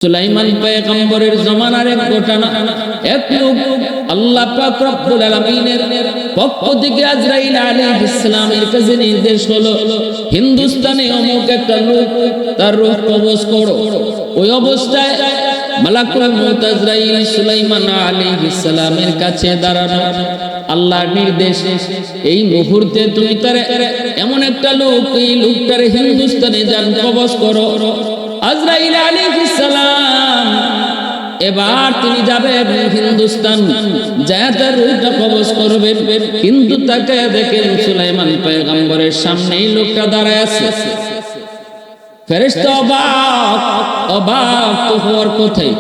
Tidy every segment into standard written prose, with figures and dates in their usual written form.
সুলাইমান পয়গম্বরের জামানার এক ঘটনা। এক লোক আল্লাহ পাক রব্বুল আলামিনের পক্ষ থেকে আজরাইল আলাইহিস সালামের কাছে নির্দেশ হলো, হিন্দুস্তানে অমুক একটা লোক, তার রূহ কবজ করো। ওই অবস্থায় মালাকুল মউত আজরাইল সুলাইমান আলাইহিস সালামের কাছে দাঁড়ানো। আল্লাহর নির্দেশ, এই মুহূর্তে তুমি তারে এমন একটা লোক, এই লোকটারে হিন্দুস্তানে যান কবজ করো। আজরাইল আলাইহিস সালাম এবার তিনি যাবেন হিন্দুস্তান, যায় তার রূহটা কবজ করবেন। কিন্তু তাকে দেখেন সুলাইমান পয়গম্বরের সামনেই লোকটা দাঁড়ায় আছে। ফেরেশতা অবাক তো হওয়ার কথাই,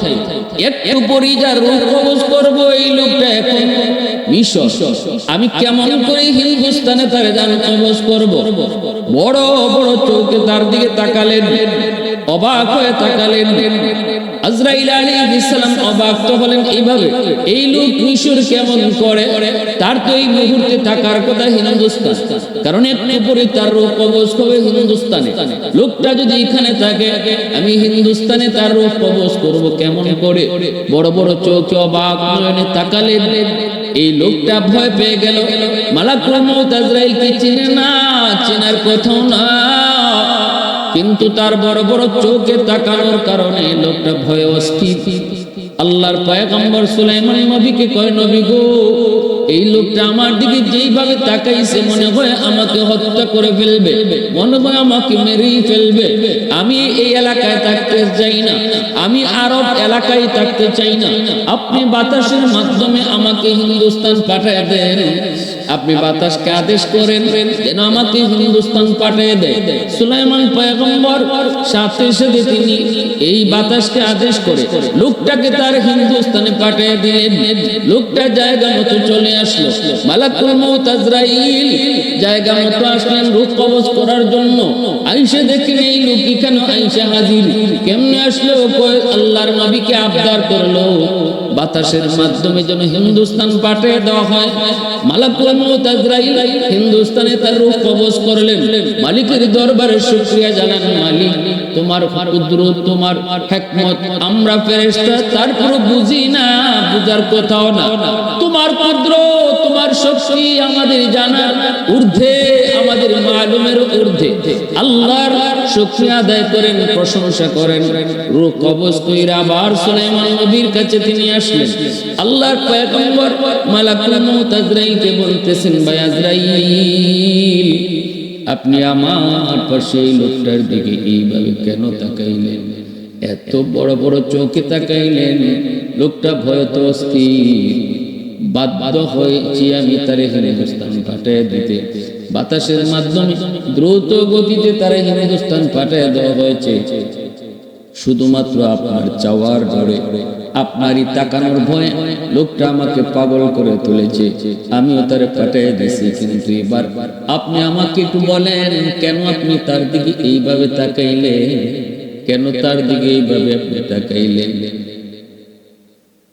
একটু পরেই যার রূহ কবজ করব এই লোকটা এখন মিশর, আমি কেমন করে হিন্দুস্তানে তারে যান কবজ করব? বড় বড় চোখে তার দিকে তাকালেন, অবাক হয়ে তাকালেন। আজরাইল আলাইহিস সালাম অবাক তো হলেন, এইভাবে এই লোক মিশর কেমন করে? তার তো এই মুহূর্তে থাকার কথা হিন্দুস্তান, কারণ একটু পরে তার রূহ কবজ হবে হিন্দুস্তানে। লোকটা যদি এখানে থাকে, আমি হিন্দুস্তানে তার রূহ কবজ করব কেমন করে? বড় বড় চোখে অবাক নয়নে তাকালেন। এই লোকটা ভয় পেয়ে গেল। মালাকুল মউত আজরাইলকে চিনে না, চেনার কথাও না, কিন্তু তার বড় বড় চোখে তাকানোর কারণে লোকটা ভয়ে অস্থির। আল্লাহর পয়গম্বর সুলাইমান নবীকে কয়, নবী গো, এই লোকটা আমার দিকে যেইভাবে তাকাইছে মনে হয় আমাকে হত্যা করে ফেলবে, মনে হয় আমাকে মেরেই ফেলবে। আমি এই এলাকায় থাকতে চাই না, আমি আরব এলাকায় থাকতে চাই না। আপনি বাতাসের মাধ্যমে আমাকে হিন্দুস্তান পাঠিয়ে দেন। আপনি বাতাসকে আদেশ করেন যেন আমাকে হিন্দুস্তান পাঠিয়ে দেয়। সুলাইমান পয়গম্বর সাথে সাথে তিনি এই বাতাসকে আদেশ করে লোকটাকে তার হিন্দুস্তানে পাঠিয়ে দিলেন। লোকটা জায়গা মতো চলে আসলো। মালাকুল মউত আজরাইল জায়গা মতো আসলেন রূহ কবজ করার জন্য। আইসা দেখেন এই লোক এখানে আইসা হাজির। কেমনে আসলো? আল্লাহর নবীকে আবদার করলো বাতাসের মাধ্যমে যেন হিন্দুস্তান পাঠিয়ে দেওয়া হয়। মালাকুল মউত আজরাইল হিন্দুস্তানে তার রূহ কবজ করলেন। মালিকের দরবারে শুকরিয়া জানান, মালিক তোমার কুদরত, তোমার হিকমত আমরা ফেরেশতা তারপর বুঝি না, বুঝার কথাও না। তোমার কুদরত, তোমার শক্তি আমাদের জানার ঊর্ধ্বে, আমাদের মালুমের ঊর্ধ্বে। আল্লাহর শুকরিয়া আদায় করেন, প্রশংসা করেন। রূহ কবজ কইরা আবার সুলাইমান নবীর কাছে তিনি আসলেন। আল্লাহর পয়গম্বর মালাকুল মউত আজরাইলকে বলতেছেন, ভাই আজরাইল, আপনি আমার পাশে এই লোকটার দিকে এইভাবে কেন তাকাইলেন? এত বড় বড় চোখে তাকাইলেন। লোকটা ভয়ত অস্থির। বাধ্য হয়েছি আমি তারে হিন্দুস্তান পাঠিয়ে দিতে। বাতাসের মাধ্যমে দ্রুত গতিতে তারে হিন্দুস্তান পাঠিয়ে দেওয়া হয়েছে শুধুমাত্র আপনার চাওয়ার জোরে, আপনারই তাকানোর ভয়ে লোকটা আমাকে পাগল করে তুলেছে। আমিও তারে পাঠিয়ে দিয়েছি। কিন্তু এবার আপনি আমাকে একটু বলেন, কেন আপনি তার দিকে এইভাবে তাকাইলেন? কেন তার দিকে এইভাবে আপনি তাকাইলেন?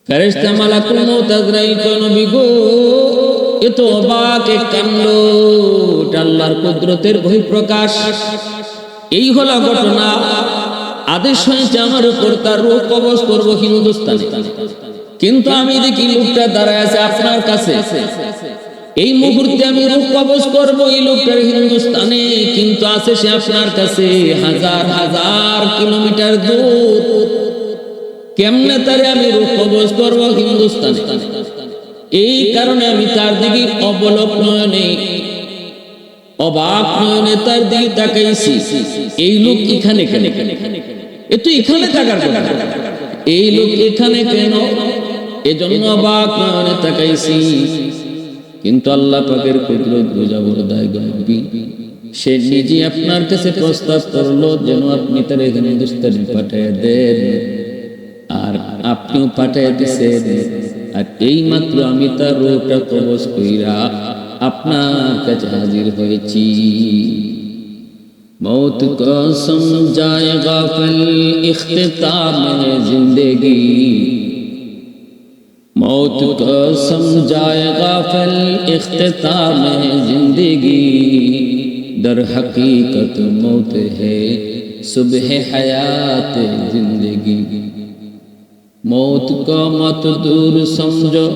ফেরেশতা মালাকুল মউত আজরাইল কয়, নবী গো, এ তো অবাক এক কাণ্ড, এটা আল্লাহর কুদরতের বহিঃপ্রকাশ। এই হলো ঘটনা। আদেশ হয়েছে আমার উপর তার রূহ কবজ করব হিন্দুস্তানে, কিন্তু আমি দেখি লোকটা দাঁড়ায় আছে আপনার কাছে। এই মুহূর্তে আমি রূহ কবজ করব এই লোকটার হিন্দুস্তানে, কিন্তু আছে সে আপনার কাছে হাজার হাজার কিলোমিটার দূর। কেমনে তারে আমি রূহ কবজ করব হিন্দুস্তানে? এই কারণে আমি তার দিকে অবলোক নয়নে, অবাক নয়নে তার দিকে তাকাইছি। এই লোক এখানে কেন? এ তো এখানে থাকার কথা, এই লোক এখানে কেন? এজন্য অবাক নয়নে তাকাইছি। কিন্তু আল্লাহ পাকের কুদরত বুঝাবার দায়িত্ব নবী, সে নিজে আপনার কাছে প্রস্তাব করলো যেন আপনি তার হিন্দুস্তানে পাঠিয়ে দেন, আর আপনিও পাঠিয়ে দিয়েছেন। আর এই মাত্র আমি তার রূহটা কবজ কইরা আপনার কাছে হাজির হয়েছি। मौत को समझाए गाफिल इख्तिताम जिंदगी, मौत को समझाए गाफिल इख्तिताम जिंदगी, दर हकीकत मौत है सुबह हयात जिंदगी। मौत को मत दूर समझो,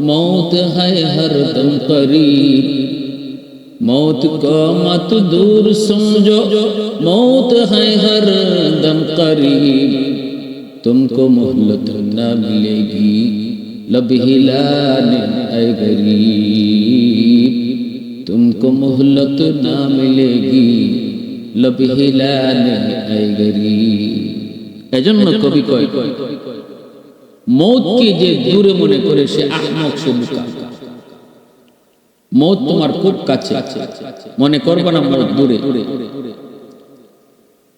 मौत है हरदम करीब। मौत को मत दूर समझो, मौत है हरदम करीब। तुमको मोहलत न मिलेगी, लब हिलाने ऐ गरीब। तुमको मोहलत न मिलेगी, लब हिलाने ऐ गरीब। এজন্য কবি কয় মৌতকে যে দূরে মনে করে সে আহমক, সে বোকা। মৌত তোমার খুব কাছে, মনে করবে না মৌত দূরে।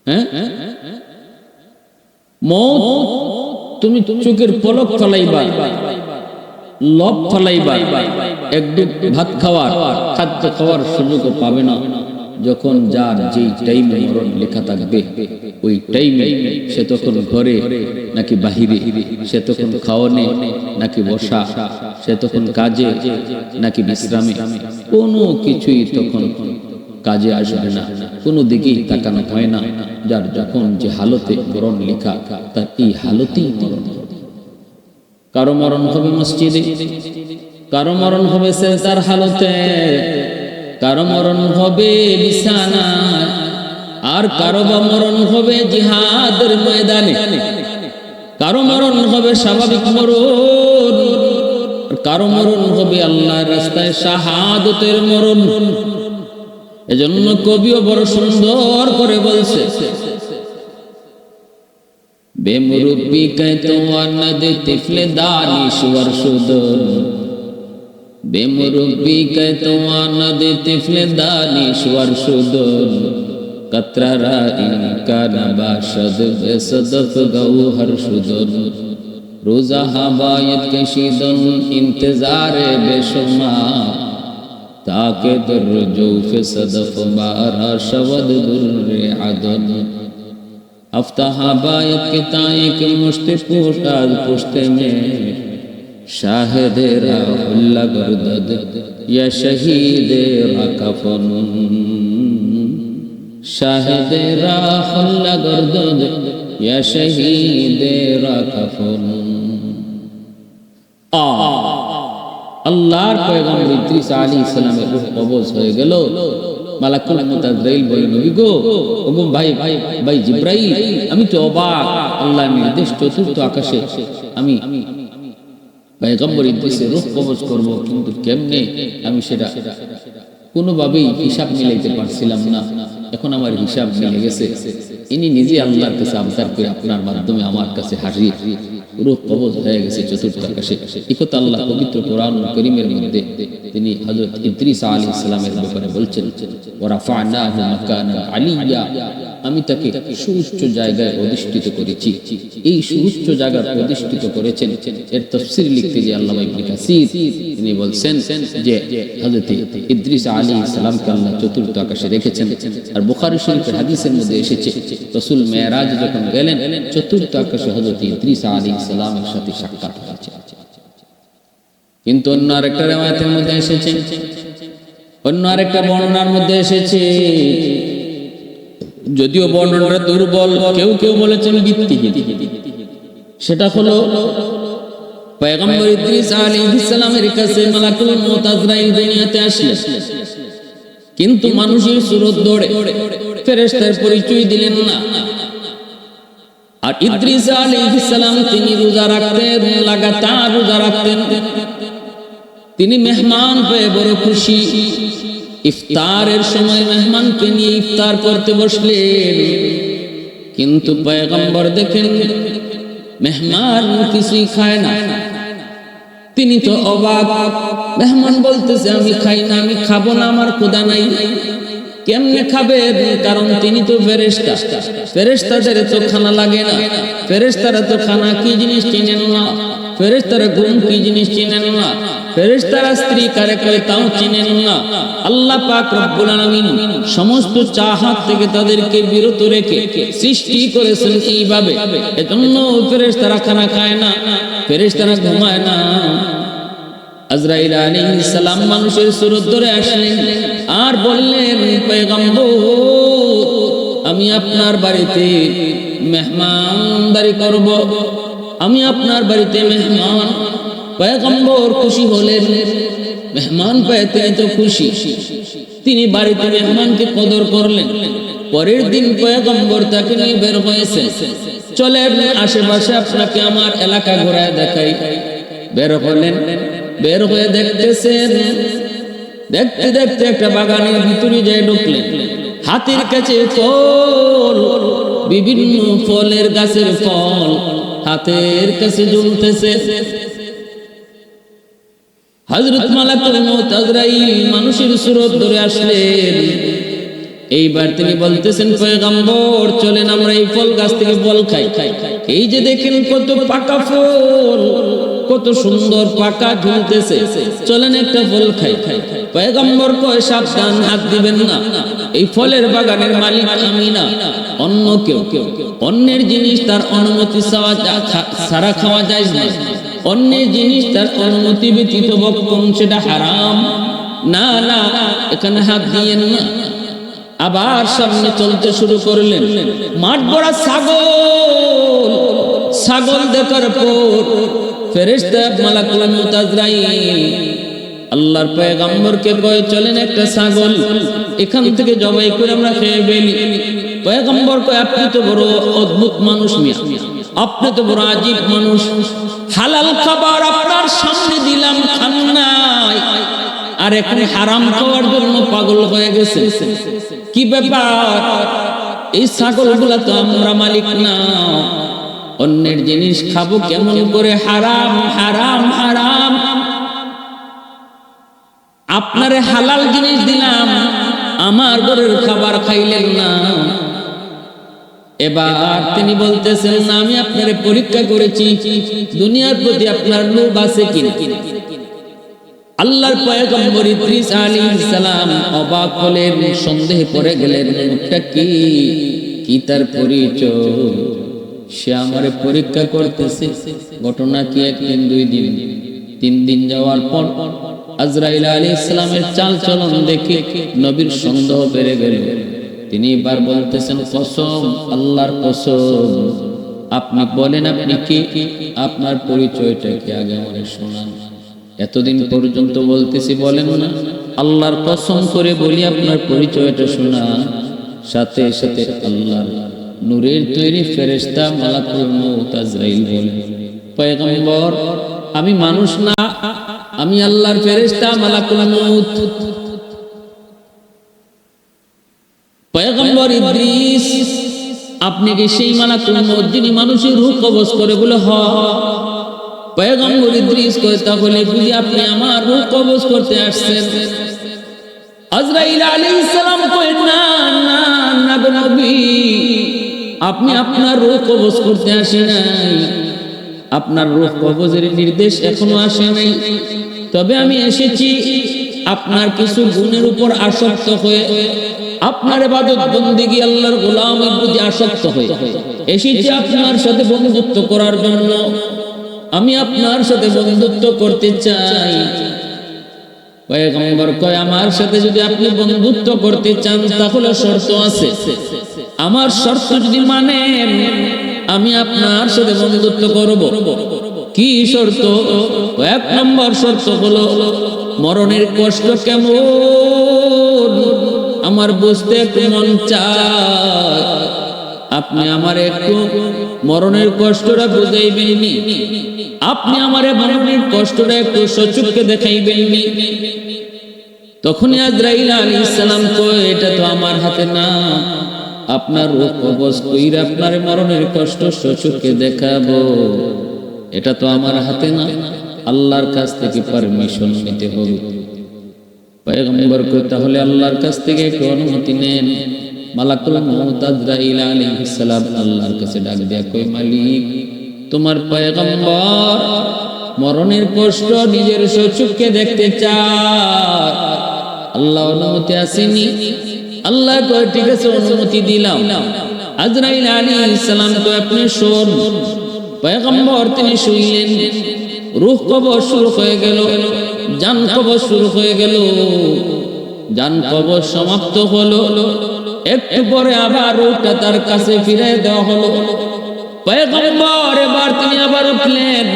হ্যাঁ, মৌত তুমি চোখের পলক ফলাইবা, লব ফলাইবা, একদম ভাত খাওয়ার, খাদ্য খাওয়ার সুযোগ পাবে না। যখন যার যেই টাইমে মরণ লেখা থাকবে ওই টাইমে সে তখন ঘরে নাকি বাহিরে, সে তখন খাওয়ানে নাকি বসা, সে তখন কাজে নাকি বিশ্রামে, কোনো কিছুই তখন কাজে আসবে না, কোনো দিকেই তাকানো হয় না। যার যখন যে হালতে মরণ লেখা তার এই হালতেই মরণ। কারো মরণ হবে মসজিদে, কারো মরণ হবে সেজদার হালতে, কারো মরণ হবে বিছানায়, আর কারো বা মরণ হবে জিহাদের ময়দানে। কারো মরণ হবে স্বাভাবিক মরণ, কারো মরণ হবে আল্লাহর রাস্তায় শাহাদতের মরণ। এজন্য কবিও বড় সুন্দর করে বলছে, বেমুরব্বি কায়তোয়া নদে তিফলে দানিশওয়ার সুদন। বেমুরব্বি কায়তোয়া নদে তিফলে দানিশওয়ার সুদন। কতরা ইনকান বাশদ বেসদফ গৌহর সুদন। রোজা হাবায়ত কশিদন ইন্তজারে বেশুমার। তাকে ਦਰ জৌফ সদফ বারা শবদ দুর্রে আদন। अफ्ता हबायत के ताए के मुश्ते पोशाद पुश्ते में। शाहिद राहुल्ला गर्दद या शहीद राकफन। शाहिद राहुल्ला गर्दद या शहीद राकफन। আল্লাহর পয়গম্বর ইদ্রিস আলাইহিস সালামের রূহ কবজ হয়ে গেল। মালাকুল মউত আজরাইল বলে, নবী গো, ওগো ভাই ভাই জিবরাইল, আমি তো অবাক, আল্লাহর নির্দেশ চতুর্থ আকাশে আমি পয়গম্বর ইদ্রিসের রূহ কবজ করব, কিন্তু কেমনে আমি সেটা কোনোভাবেই হিসাব মিলাইতে পারছিলাম না। এখন আমার হিসাব মিলে গেছে। ইনি নিজে আল্লাহর কাছে আবদার করে আপনার মাধ্যমে আমার কাছে হাজির, রূহ কবজ হয়ে গেছে চতুর্থ আকাশে। ইকত আল্লাহ পবিত্র কোরআন কারীমের মধ্যে তিনি হযরত ইদ্রিস আলাইহিস সালামের ব্যাপারে বলছেন, ওয়া রাফা'নাহু মাকানান আলিয়্যা। আমি তাকে সুউচ্চ জায়গায় অধিষ্ঠিত করেছি। এই সুউচ্চ জায়গায় অধিষ্ঠিত করেছেন, এর তাফসীর লিখতে যে আল্লামা ইবনে কাসির তিনি বলছেন যে হযরত ইদ্রিস আলাইহিস সালামকে আল্লাহ চতুর্থ আকাশে রেখেছেন। আর বুখারী শরীফের হাদিসের মধ্যে এসেছে, রাসূল মেরাজ যখন গেলেন চতুর্থ আকাশে হযরত ইদ্রিস আলাইহিস সালামের সাথে সাক্ষাৎ হয়েছে। কিন্তু অন্য আরেকটা riwayতের মধ্যে এসেছে, অন্য আরেকটা বর্ণনার মধ্যে এসেছে, যদিও বর্ণনাটা দুর্বল, কেউ কেউ বলেছেন ভিত্তিহীন, সেটা হলো পয়গম্বর ইদ্রিস আলাইহিস সালামের কাছে মালাকুল মউত আজরাইল দুনিয়াতে আসলেন, কিন্তু মানুষের সুরত ধরে ফেরেশতার পরিচয় দিলেন না। আর ইদ্রিস আলাইহিস সালাম তিনি রোজা রাখতেন, লাগাতার রোজা রাখতেন। তিনি মেহমান পেয়ে বড় খুশি। ইফতারের সময় মেহমানকে নিয়ে ইফতার করতে বসলেন, কিন্তু পয়গম্বর দেখেন মেহমান কিছুই খায় না। তিনি তো অবাক, মেহমান বলতেছে আমি খাই না, আমি খাবো না, আমার ক্ষুধা নাই। কেমনে খাবে? কারণ তিনি তো ফেরেশতা, ফেরেশতাদের তো খানা লাগে না, ফেরেশতারা তো খানা কি জিনিস চিনেন না, ফেরেশতারা ঘুম কি জিনিস চিনেন না, ফেরেশতারা স্ত্রী কারে কয় তাও চিনেন না। আল্লাহ পাক রব্বুল আলামিন সমস্ত চাহাত থেকে তাদেরকে বিরত রেখে সৃষ্টি করেছেন এইভাবে। এজন্য ফেরেশতারা খানা খায় না, ফেরেশতারা ঘুমায় না। আজরাইল আলাইহিস সালাম মানুষের সুরত ধরে আসলেন আর বললেন, পয়গম্বর আমি আপনার বাড়িতে মেহমানদারি করব, আমি আপনার বাড়িতে মেহমান। পয়গম্বর খুশি হলেন, মেহমান পেয়ে তিনি তো খুশি, তিনি বাড়িতে মেহমানকে কদর করলেন। পরের দিন পয়গম্বর তাকে নিয়ে বের হয়েছে, চলেন আশেপাশে আপনাকে আমার এলাকা ঘোরায় দেখাই। বের হলেন, বের হয়ে দেখতেছেন, দেখতে দেখতে একটা বাগানের ভিতরে যায় ঢুকলেন। হাতের কাছে ফল, বিভিন্ন ফলের গাছের ফল হাতের কাছে ঝুলতেছে। হযরত মালাকুল মউত আজরাইল মানুষের সুরত ধরে আসলেন। এইবার তিনি বলতেছেন, পয়গম্বর চলেন আমরা এই ফল গাছ থেকে ফল খাই। এই যে দেখেন কত পাকা ফল, কত সুন্দর পাকা ঝুলতেছে, চলেন একটা ফল খাই। পয়গম্বর কয়, সাবধান, হাত দিবেন না, এই ফলের বাগানের মালিক আমি না, অন্য কেউ। অন্যের জিনিস তার অনুমতি ছাড়া খাওয়া যায় না, অন্যের জিনিস তার অনুমতি ব্যতীত ভক্ষণ সেটা হারাম। না না, এখানে হাত দিয়েন না। আবার সামনে চলতে শুরু করলেন, মাঠ ভরা ছাগল। ছাগল দেখার পর ফেরেশতা মালাকুল মউত আজরাইল আল্লাহর পয়গম্বরকে কয়, চলেন একটা ছাগল এখান থেকে জবাই করে আমরা খেয়ে ফেলি। পয়গম্বর কয়, আপনি তো বড় অদ্ভুত মানুষ মিয়া, আপনি তো বড় আজীব মানুষ, হালাল খাবার আপনার সামনে দিলাম খান নাই, আর এখন হারাম খাওয়ার জন্য পাগল হয়ে গেছে। কি ব্যাপার? এই ছাগলগুলা তো আমরা মালিক না, অন্যের জিনিস খাবো কেমন করে? হারাম হারাম হারাম। আপনারে হালাল জিনিস দিলাম, আমার ঘরের খাবার খাইলেন না। এবার তিনি বলতেছেন, না আমি আপনারে পরীক্ষা করেছি, দুনিয়ার প্রতি আপনার লোভ আছে কিনা। আল্লাহর পয়গম্বর ইদ্রিস আলাইহিস সালাম অবাক হলেন, সন্দেহে পড়ে গেলেন, এটা কি তার পরিচয়? সে আমারে পরীক্ষা করতেছে। ঘটনা কি একদিন, 2 দিন, 3 দিন যাওয়ার পর আজরাইল আলাইহিস সালামের চাল চলন দেখে নবীর সন্দেহ বেড়ে গেল। তিনি এবার বলতেছেন, কসম, আল্লাহর কসম, আপনি বলেন আপনি কি, আপনার পরিচয়টা কি আগে আমাকে শোনান। এতদিন পর্যন্ত বলতেছি বলেন না, আল্লাহর কসম করে বলি আপনার পরিচয়টা শোনান। সাথে সাথে আল্লাহর নূরের তৈরি ফেরেশতা মালাকুল মউত আজরাইল বলেন, পয়গম্বর আমি মানুষ না, আমি আল্লাহর ফেরেশতা মালাকুল মউত। পয়গম্বর ইদ্রিস, আপনি কি সেই মালাকুল মউত যিনি মানুষের রূহ কবজ করে? বলে হ। পয়গম্বর ইদ্রিস কয়, তাহলে বুঝি আপনি আমার রূহ কবজ করতে আসছেন? আজরাইল আলাইহিস সালাম কয়, না না না গো নবী, আপনি আপনার রূহ কবজ করতে আসেন নাই, আপনার রূহ কবজের নির্দেশ এখনো আসে নাই। তবে আমি এসেছি আপনার কিছু গুণের উপর আসক্ত হয়ে, আপনার ইবাদত বন্দেগী আল্লাহর গোলামের প্রতি আসক্ত হয়ে এসেছি আপনার সাথে বন্ধুত্ব করার জন্য। আমি আপনার সাথে বন্ধুত্ব করতে চাই। পয়গম্বর কয়, আমার সাথে যদি আপনি বন্ধুত্ব করতে চান তাহলে শর্ত আছে। আমার শর্ত যদি মানেন আমি আপনার সাথে বন্ধুত্ব করব। কি শর্ত? 1 নম্বর শর্ত হলো, মরণের কষ্ট কেমন আমার বুঝতে একটু মন চায়, আপনি আমার একটু মরণের কষ্টটা বুঝাইবেন নি, আপনি আমারে মরণের কষ্টটা একটু সচক্ষে দেখাইবেন নি। তখন আজরাইল আলাইহিস সালাম কয়, এটা তো আমার হাতে না, আপনার রূহ কবজ কইরা আপনার মরণের কষ্ট সচক্ষে দেখাবো, এটা তো আমার হাতে না, আল্লাহর কাছ থেকে পারমিশন নিতে হবে। পয়গম্বর কয়, তাহলে আল্লাহর কাছ থেকে একটু অনুমতি নেন। মালাকুল মউত আজরাইল আলাইহিস সালাম আল্লাহর কাছে ডাক দেয়া কয়, মালিক, তোমার পয়গম্বর মরণের কষ্ট নিজের চক্ষে দেখতে চায়, আল্লাহ অনুমতি আসেনি। আল্লাহ কয়, ঠিক আছে অনুমতি দিলাম। আজরাইল আলাইহিস সালাম তো আপনি শুন। পয়গম্বর তিনি শুনলেন, রূহ কবজ শুরু হয়ে গেল, জান কবজ শুরু হয়ে গেল। জান কবজ সমাপ্ত হলো, একটু পরে আবার রূহটা তার কাছে ফিরে দেওয়া হলো। পয়গম্বর এবার তিনি আবার উঠলেন,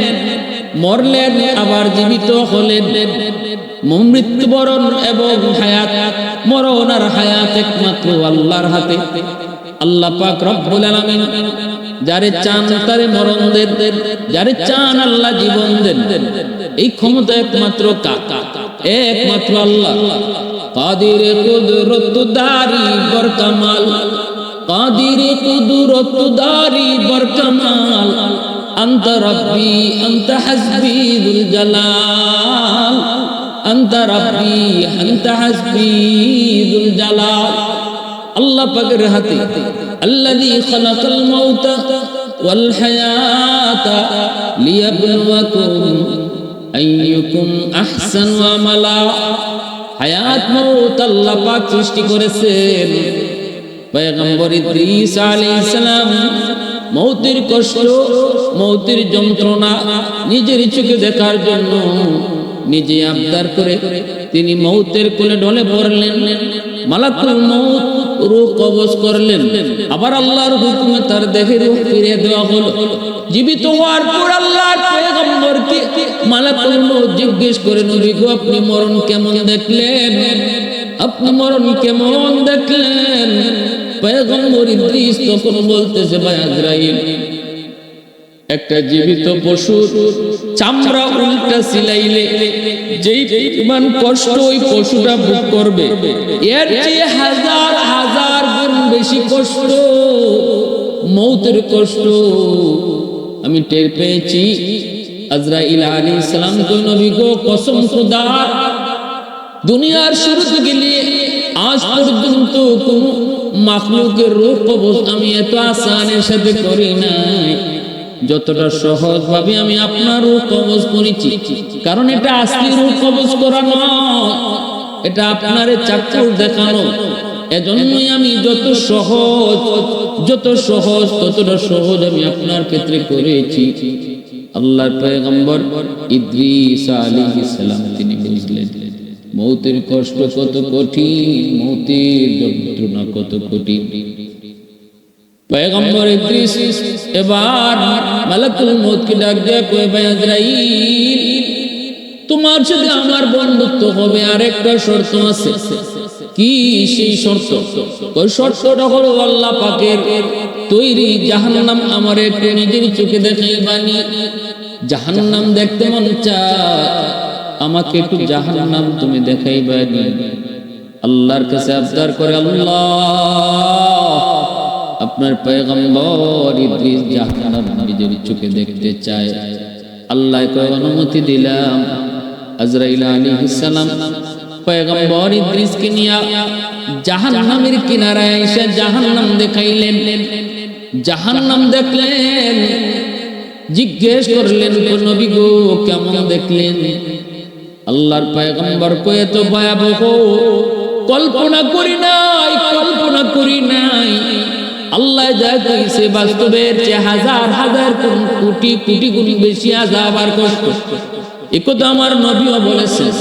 মরলেন, আবার জীবিত হলেন। মৃত্যুবরণ এবং হায়াত, মরণ আর হায়াত একমাত্র আল্লাহর হাতে। আল্লাহ পাক রব্বুল আলামিন যারে চান তারে মরণ দেন, যারে চান আল্লাহ জীবন দেন। এই ক্ষমতা একমাত্র একমাত্র আল্লাহ। কাদির কুদরত দারি বরকামাল, কাদির কুদরত দারি বরকামাল, আনতা রব্বি আনতা হাসবি যুল জালাল, আনতা রব্বি আনতা হাসবি যুল জালাল। আল্লাহ পাকের হাতে। আল্লাযী খালাকাল মাউতা ওয়াল হায়াতা লিয়াবলুয়াকুম আইয়ুকুম আহসানু আমালা। হায়াত মউত আল্লাহ পাক সৃষ্টি করেছেন। পয়গম্বর ইদ্রিস আলাইহিস সালাম মউতের কষ্ট, মউতের যন্ত্রণা নিজের চোখে দেখার জন্য নিজে আবদার করে তিনি মউতের কোলে ঢলে পড়লেন। মালাকুল মউত রূহ কবজ করলেন। আবার আল্লাহর হুকুমে তার দেহে রূহ ফিরিয়ে দেওয়া হলো। জীবিত হওয়ার পর আল্লাহর পয়গম্বরকে মালাকুল মউত জিজ্ঞেস করে, নবী গো, আপনি মরণ কেমন দেখলেন? আপনি মরণ কেমন দেখলেন? পয়গম্বর ইদ্রিস তখন বলতেছে, ভাই আজরাইল, একটা জীবিত পশুর চামড়া উল্টা সিলাইলে যেই পরিমাণ কষ্ট ওই পশুটা ভোগ করবে, এর চেয়ে হাজার হাজার গুণ বেশি কষ্ট, মৌতের কষ্ট আমি টের পেয়েছি। আজরাইল আলাইহিস সালাম কই, নবী গো, কসম খোদার, দুনিয়ার শুরু থেকে নিয়ে আজ পর্যন্ত কোন মাখলুকের রূহ কবজ আমি এত আসানের সাথে করি নাই যতটা সহজ ভাবে আমি আপনার রূহ কবজ করেছি। কারণ এটা আসলি রূহ কবজ করা নয়, এটা আপনারে চাক্ষুষ দেখানো। এজন্যই আমি যত সহজ ততটা সহজ আমি আপনার ক্ষেত্রে করেছি। আল্লাহর পয়গম্বর ইদ্রিস আলাইহিস সালাম তিনি বুঝলেন মৌতের কষ্ট কত কঠিন, মৌতের যন্ত্রণা কত কঠিন। পয়গম্বর ইদ্রিস এবার মালাকুল মউতকে ডাক দিয়ে কয়, ভাই আজরাইল, তোমার সাথে আমার বন্ধুত্ব হবে, আর একটা শর্ত আছে। কি সেই শর্ত? ওই শর্তটা হলো আল্লাহ পাকের তৈরি জাহান্নাম আমার একটু নিজের চোখে দেখাইবানি। জাহান্নাম দেখতে মন চায়, আমাকে একটু জাহান্নাম তুমি দেখাইবানি। আল্লাহর কাছে আবদার করে, আল্লাহ, আপনার পয়গম্বর ইদ্রিস জাহান্নাম নিজের চোখে দেখতে চায়। আল্লাহ কয়, অনুমতি দিলাম। আজরাইল আলাইহিস সালাম পয়গম্বর ইদ্রিসকে নিয়ে জাহান্নামের কিনারায় এসে জাহান্নাম দেখাইলেন। জাহান্নাম দেখলেন, জিজ্ঞেস করলেন, নবী গো, কেমন দেখলেন? আল্লাহর পয়গম্বর কয়, তো ভয়াবহ, কল্পনা করি নাই। আল্লাহ যা কইছে বাস্তবের চেয়ে হাজার হাজার কোটি কোটি গুণ বেশি আযাব আর কষ্ট। একথা আমার নবীও বলেছেন।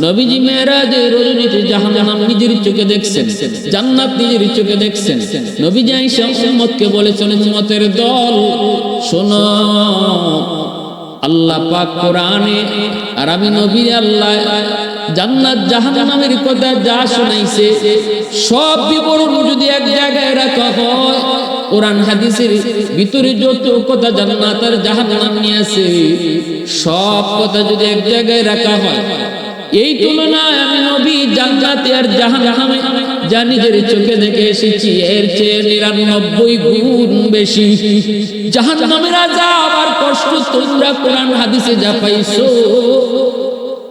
নবীজি মেরাজে রজনীতে জাহান্নাম নিজের চোখে দেখছেন, জান্নাত নিজের চোখে দেখছেন। নবীজি আয়েশা উম্মতকে বলেছেন, উম্মতের দল শোনো, আল্লাহ পাক কোরআনে আর আমি নবী আল্লাহ জান্নাত জাহান্নামের কথা যা শোনাইছে সব বিবরণ যদি এক জায়গায় রাখা হয়, কোরআন হাদিসের ভিতরে যত কথা জান্নাত আর জাহান্নাম নিয়ে আছে সব কথা যদি এক জায়গায় রাখা হয়, এই তুলনায় আমি নবী জান্নাতে আর জাহান্নামে যা নিজের চোখে দেখে এসেছি এর চেয়ে 99 গুণ বেশি জাহান্নামের আযাব আর কষ্ট তোমরা কোরআন হাদিসে যা পাইছো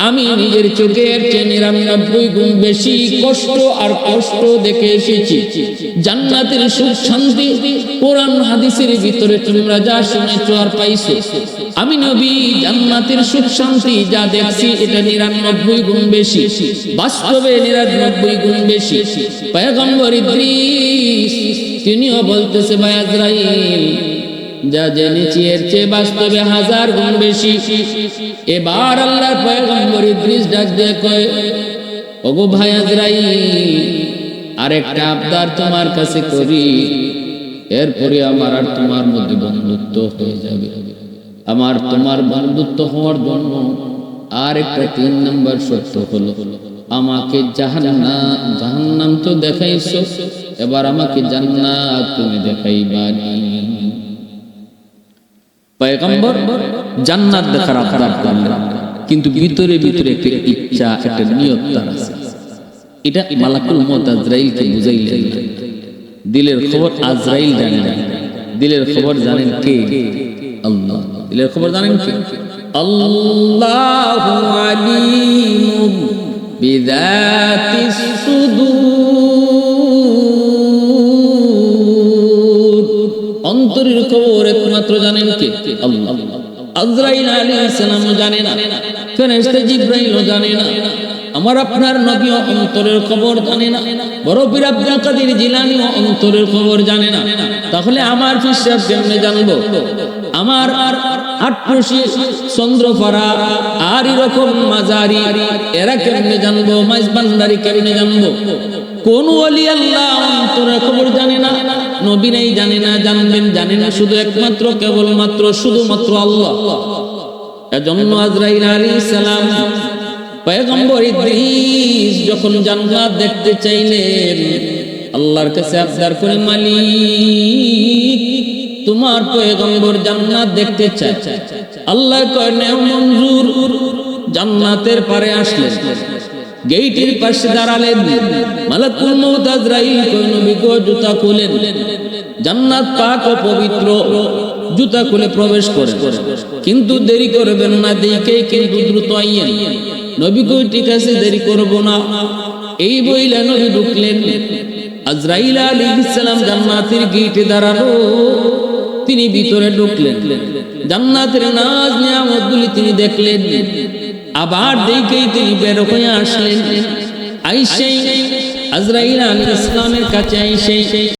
আমি নিজের চোখে এর চেয়ে 99 গুণ বেশি কষ্ট দেখে এসেছি। জান্নাতের সুখ শান্তি কোরআন হাদিসের ভিতরে তোমরা যা শুনেছো আর পাইছো, আমি নবী জান্নাতের সুখ শান্তি যা দেখছি এটা 99 গুণ বেশি, বাস্তবে 99 গুণ বেশি। পয়গম্বর ইদ্রিস তিনিও বলতেছে, ভাই আজরাইল, যা জেনেছি এর চেয়ে বাস্তবে হাজার গুণ বেশি। এবার আল্লাহর পয়গম্বর ইদ্রিস ডাক দিয়ে কয়, ওগো ভাই আজরাইল, আরেকটা আবদার তোমার কাছে করি, এরপরে আমার আর তোমার মধ্যে বন্ধুত্ব হয়ে যাবে। আমার তোমার বন্ধুত্ব হওয়ার জন্য আর একটা 3 নম্বর শর্ত হলো আমাকে জাহান্নাম তো দেখাইছো, এবার আমাকে জান্নাত তুমি দেখাইবা। পয়গম্বর জান্নাত দেখার আবদার করলেন, কিন্তু ভিতরে ভিতরে একটা ইচ্ছা, একটা নিয়ত তার আছে। এটা মালাকুল মউত আজরাইলকে বুঝাইলেন। দিলের খবর আজরাইল জানে না, দিলের খবর জানেন কে? আল্লাহ। দিলের খবর জানেন কে? আল্লাহু আলিমুম বিযাতিস সুদূর। অন্তরের খবর একমাত্র জানেন কে? আল্লাহ। আজরাইল আলাইহিস সালাম জানে না, ফেরেশতা জিবরাইলও জানে না, আমার আপনার নবী অন্তরের খবর জানে না, বড় পীর আব্দুল কাদের জিলানী অন্তরের খবর জানে না। তাহলে আমার পীর সাহেব কেমনে জানবো? আমার আটপশি চন্দ্রপাড়া আর এরকম মাজারি এরা কেমনে জানবো? মাইজবান্ডারি কেমনে জানবো? কোন ওলি আল্লাহ অন্তরের খবর জানে না, নবী নাই জানে না, জানবেন জানে না শুধু একমাত্র কেবলমাত্র শুধুমাত্র আল্লাহ। এজন্য আজরাইল আলাইহিস সালাম পয়গম্বর ইদ্রিস যখন জান্নাত দেখতে চাইলেন, আল্লাহর কাছে আবদার করে, মালিক তোমার পয়গম্বর জান্নাত দেখতে চায়। আল্লাহ কয় নেও মঞ্জুর। জান্নাতের পারে আসলেন, গেটের পাশে দাঁড়ালেন। মালাকুল মউত আজরাইল কয় নবী গো জুতা খুলেন। জান্নাত পাক ও পবিত্র, জুতা খুলে প্রবেশ করেন, কিন্তু দেরি করবেন না, দেখেই কিন্তু দ্রুত আইয়েন। নবী কই ঠিক আছে, দেরি করব না। এই বইলা নবী ঢুকলেন। আজরাইল আলাইহিস সালাম জান্নাতের গেটে দাঁড়ালো, তিনি ভিতরে ঢুকলেন। জান্নাতের নাজ নিয়ামতগুলি তিনি দেখলেন, আবার দেখেই তিনি বের হয়ে আসলেন। আইসে আজরাইল আলাইহিস সালামের কাছে আইসে